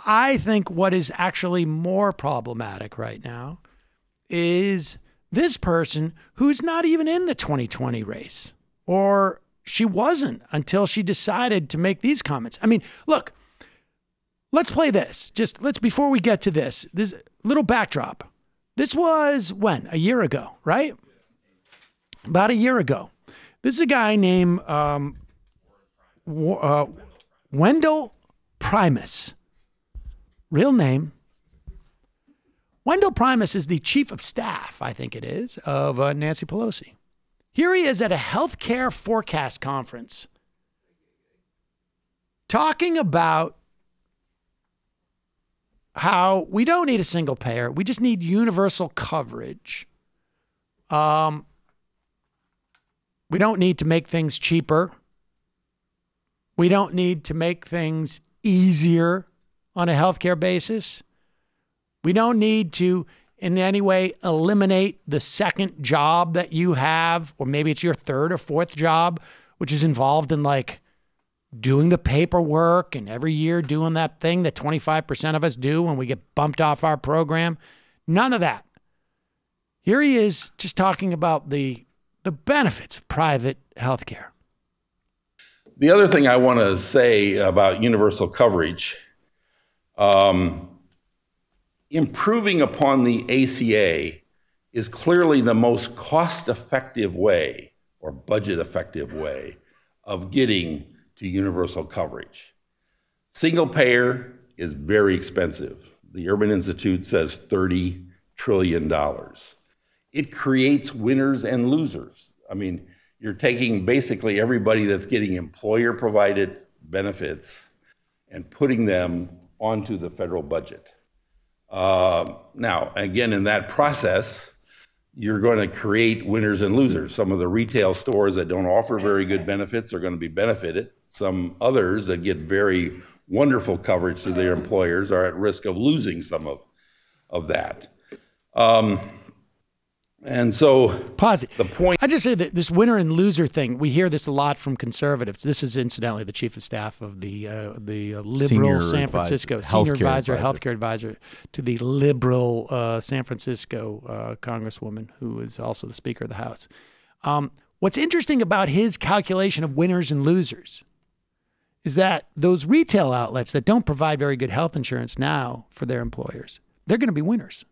I think what is actually more problematic right now is this person who's not even in the 2020 race, or she wasn't until she decided to make these comments. I mean, look, let's play this. Before we get to this little backdrop. This was when? A year ago, right? About a year ago. This is a guy named Wendell Primus. Real name. Wendell Primus is the chief of staff, I think it is, of Nancy Pelosi. Here he is at a healthcare forecast conference talking about how we don't need a single payer. We just need universal coverage. We don't need to make things cheaper. We don't need to make things easier on a healthcare basis. We don't need to in any way eliminate the second job that you have, or maybe it's your third or fourth job, which is involved in like doing the paperwork and every year doing that thing that 25% of us do when we get bumped off our program. None of that. Here he is just talking about the benefits of private healthcare. The other thing I want to say about universal coverage, improving upon the ACA is clearly the most cost-effective way or budget-effective way of getting to universal coverage. Single payer is very expensive. The Urban Institute says $30 trillion. It creates winners and losers. I mean, you're taking basically everybody that's getting employer-provided benefits and putting them onto the federal budget. Now, again, in that process, you're going to create winners and losers. Some of the retail stores that don't offer very good benefits are going to be benefited. Some others that get very wonderful coverage to their employers are at risk of losing some of that. And so pause it. The point. I just say that this winner and loser thing, we hear this a lot from conservatives. This is incidentally the chief of staff of the liberal San Francisco, senior advisor, healthcare advisor to the liberal San Francisco congresswoman, who is also the Speaker of the House. What's interesting about his calculation of winners and losers is that those retail outlets that don't provide very good health insurance now for their employers, they're going to be winners.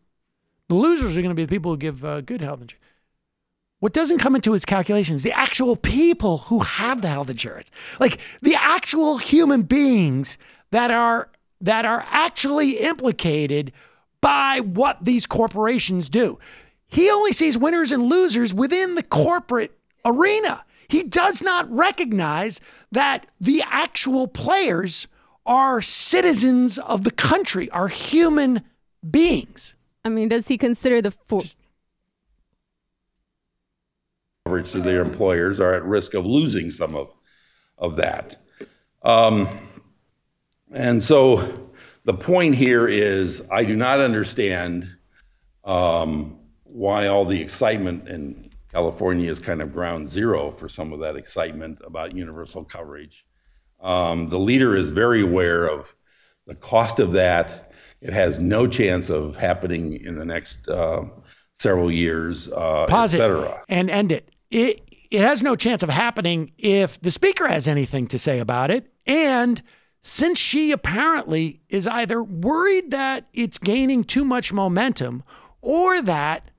The losers are going to be the people who give good health insurance. What doesn't come into his calculation is the actual people who have the health insurance, like the actual human beings that are actually implicated by what these corporations do. He only sees winners and losers within the corporate arena. He does not recognize that the actual players are citizens of the country, are human beings. I mean, does he consider the coverage to their employers are at risk of losing some of that? And so the point here is I do not understand why all the excitement in California is kind of ground zero for some of that excitement about universal coverage. The leader is very aware of the cost of that. It has no chance of happening in the next several years, et cetera. And end it. It has no chance of happening if the speaker has anything to say about it. And since she apparently is either worried that it's gaining too much momentum or that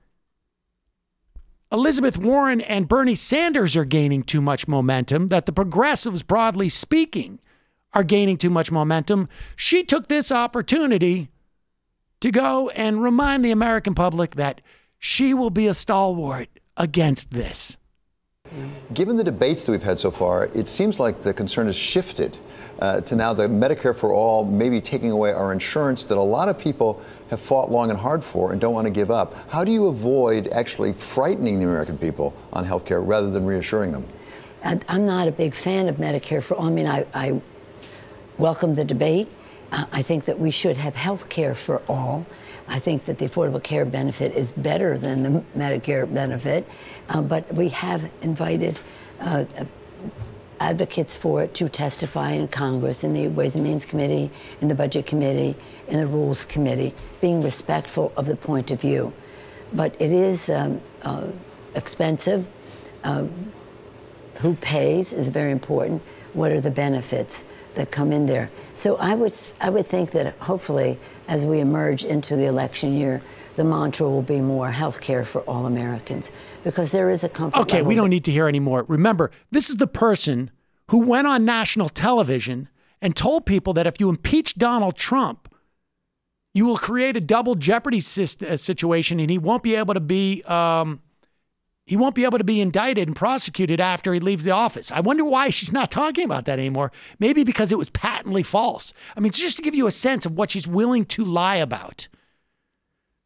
Elizabeth Warren and Bernie Sanders are gaining too much momentum, that the progressives, broadly speaking, are gaining too much momentum, she took this opportunity to go and remind the American public that she will be a stalwart against this. Given the debates that we've had so far, it seems like the concern has shifted to now the Medicare for All maybe taking away our insurance that a lot of people have fought long and hard for and don't want to give up. How do you avoid actually frightening the American people on health care rather than reassuring them? I'm not a big fan of Medicare for All. I mean, I welcome the debate. I think that we should have health care for all. I think that the Affordable Care Benefit is better than the Medicare benefit, but we have invited a advocates for it to testify in Congress, in the Ways and Means Committee, in the Budget Committee, in the Rules Committee, being respectful of the point of view. But it is expensive. Who pays is very important. What are the benefits that come in there? So I would think that hopefully, as we emerge into the election year, the mantra will be more health care for all Americans, because there is a comfort Okay, level. we don't need to hear any more. Remember, this is the person who went on national television and told people that if you impeach Donald Trump, you will create a double jeopardy situation, and he won't be able to be indicted and prosecuted after he leaves the office. I wonder why she's not talking about that anymore. Maybe because it was patently false. I mean, just to give you a sense of what she's willing to lie about.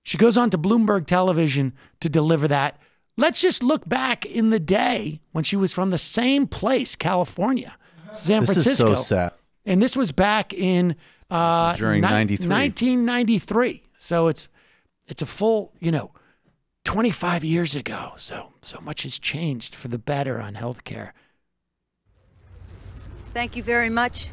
She goes on to Bloomberg television to deliver that. Let's just look back in the day when she was from the same place, California, San Francisco. This is so sad. And this was back in during 1993. So it's a full, 25 years ago. So much has changed for the better on healthcare. Thank you very much,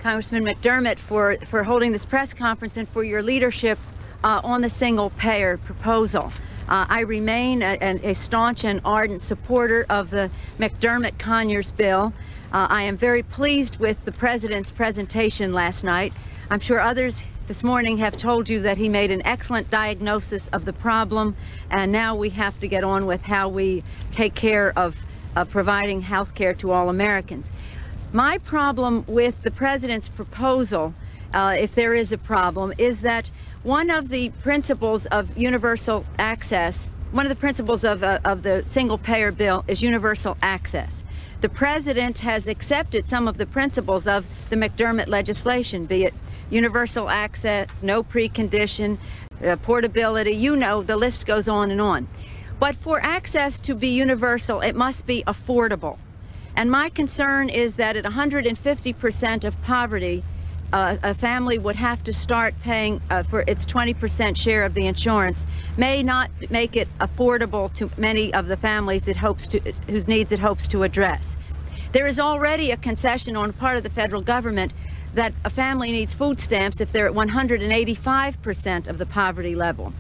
Congressman McDermott, for holding this press conference and for your leadership on the single-payer proposal. I remain a staunch and ardent supporter of the McDermott-Conyers bill. I am very pleased with the President's presentation last night. I'm sure others this morning have told you that he made an excellent diagnosis of the problem, and now we have to get on with how we take care of providing health care to all Americans. My problem with the President's proposal, if there is a problem, is that one of the principles of universal access, one of the principles of the single-payer bill is universal access. The President has accepted some of the principles of the McDermott legislation, be it universal access, no precondition, portability, the list goes on and on. But for access to be universal, it must be affordable. And my concern is that at 150% of poverty, a family would have to start paying for its 20% share of the insurance, may not make it affordable to many of the families whose needs it hopes to address. There is already a concession on the part of the federal government that a family needs food stamps if they're at 185% of the poverty level.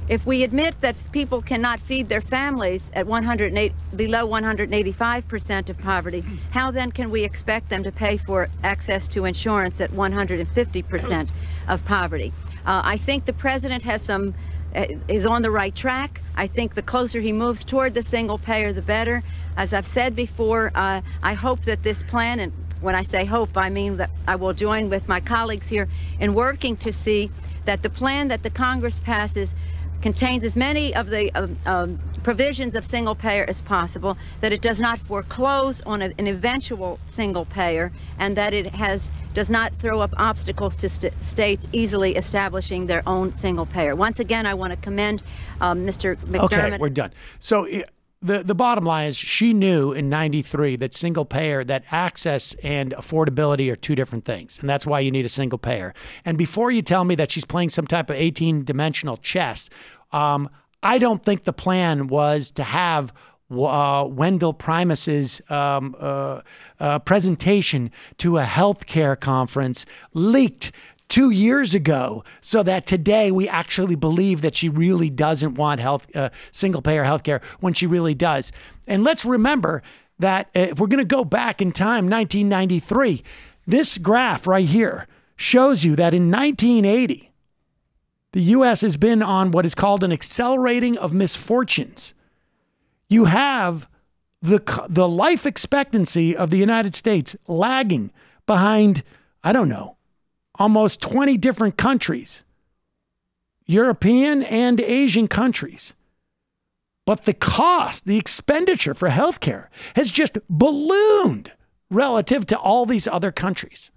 If we admit that people cannot feed their families at below 185% of poverty, how then can we expect them to pay for access to insurance at 150% of poverty? I think the President is on the right track. I think the closer he moves toward the single payer, the better. As I've said before, I hope that this plan, and when I say hope, I mean that I will join with my colleagues here in working to see that the plan that the Congress passes contains as many of the provisions of single payer as possible, that it does not foreclose on an eventual single payer, and that it does not throw up obstacles to states easily establishing their own single payer. Once again, I want to commend Mr. McDermott. Okay, we're done. So the bottom line is she knew in 93 that single payer, that access and affordability are two different things. And that's why you need a single payer. And before you tell me that she's playing some type of 18-dimensional chess, I don't think the plan was to have Wendell Primus's presentation to a healthcare conference leaked 2 years ago, so that today we actually believe that she really doesn't want single-payer healthcare when she really does. And let's remember that if we're going to go back in time, 1993, this graph right here shows you that in 1980, the U.S. has been on what is called an accelerating of misfortunes. You have the life expectancy of the United States lagging behind, I don't know, almost 20 different countries, European and Asian countries. But the cost, the expenditure for healthcare has just ballooned relative to all these other countries.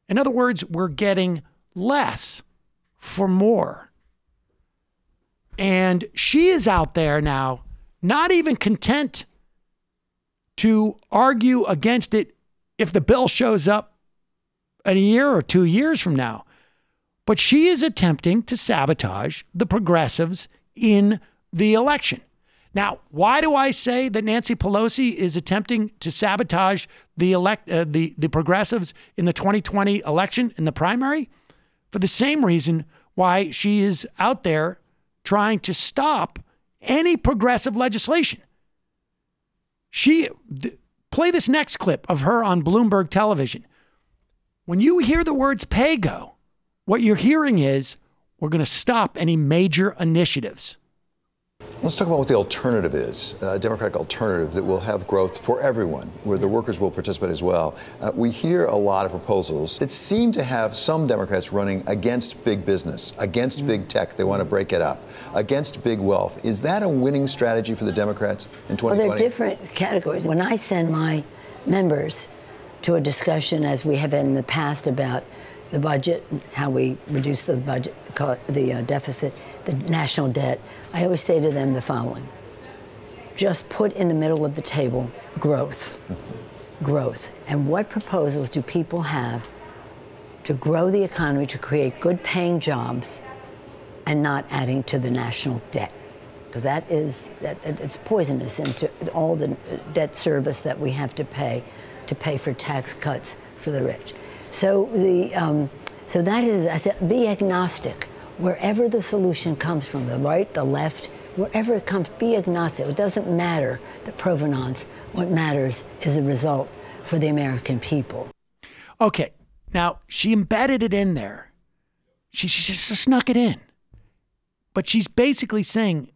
In other words, we're getting less for more. And she is out there now, not even content to argue against it if the bill shows up in a year or 2 years from now. But she is attempting to sabotage the progressives in the election. Now, why do I say that Nancy Pelosi is attempting to sabotage the progressives in the 2020 election in the primary? For the same reason why she is out there trying to stop any progressive legislation. Play this next clip of her on Bloomberg television. When you hear the words pay-go, what you're hearing is, we're going to stop any major initiatives. Let's talk about what the alternative is, a Democratic alternative that will have growth for everyone, where the workers will participate as well. We hear a lot of proposals that seem to have some Democrats running against big business, against big tech. They want to break it up, against big wealth. Is that a winning strategy for the Democrats in 2020? Well, there are different categories. When I send my members to a discussion, as we have in the past, about the budget, how we reduce the budget, the deficit, the national debt, I always say to them the following: just put in the middle of the table growth. Growth. And what proposals do people have to grow the economy, to create good paying jobs, and not adding to the national debt? Because it's poisonous into all the debt service that we have to pay for tax cuts for the rich. So so that is, I said, be agnostic. Wherever the solution comes from, the right, the left, wherever it comes, be agnostic. It doesn't matter the provenance. What matters is the result for the American people. Okay, now she embedded it in there. She just snuck it in. But she's basically saying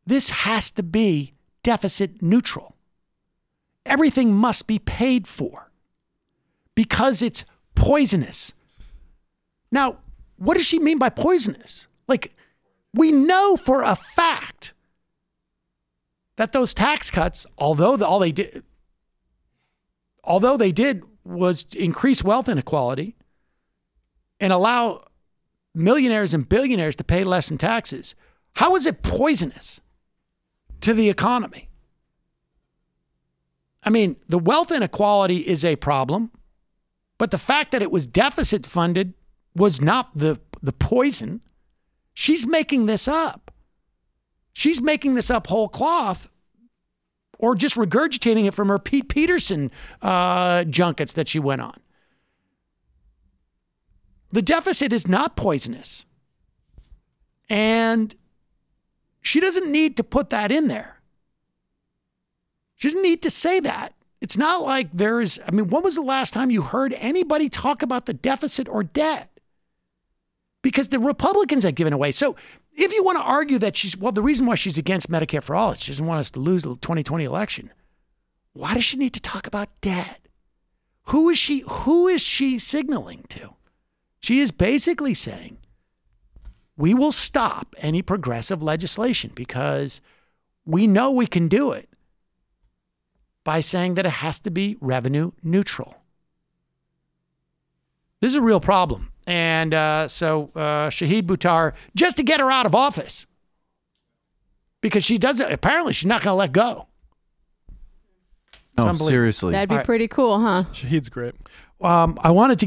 this has to be deficit neutral. Everything must be paid for because it's poisonous. Now, what does she mean by poisonous? Like, we know for a fact that those tax cuts, although they did was increase wealth inequality and allow millionaires and billionaires to pay less in taxes, how is it poisonous to the economy? I mean, the wealth inequality is a problem, but the fact that it was deficit funded was not the poison. She's making this up. She's making this up whole cloth, or just regurgitating it from her Pete Peterson junkets that she went on. The deficit is not poisonous. And she doesn't need to put that in there. She doesn't need to say that. It's not like there's, I mean, when was the last time you heard anybody talk about the deficit or debt? Because the Republicans have given away. So if you want to argue that the reason why she's against Medicare for All is she doesn't want us to lose the 2020 election. Why does she need to talk about debt? Who is she signaling to? She is basically saying, we will stop any progressive legislation because we know we can do it by saying that it has to be revenue neutral. This is a real problem. And so Shahid Buttar, just to get her out of office, because apparently she's not going to let go. No, seriously. That'd be pretty cool, huh? Shahid's great. I wanted to get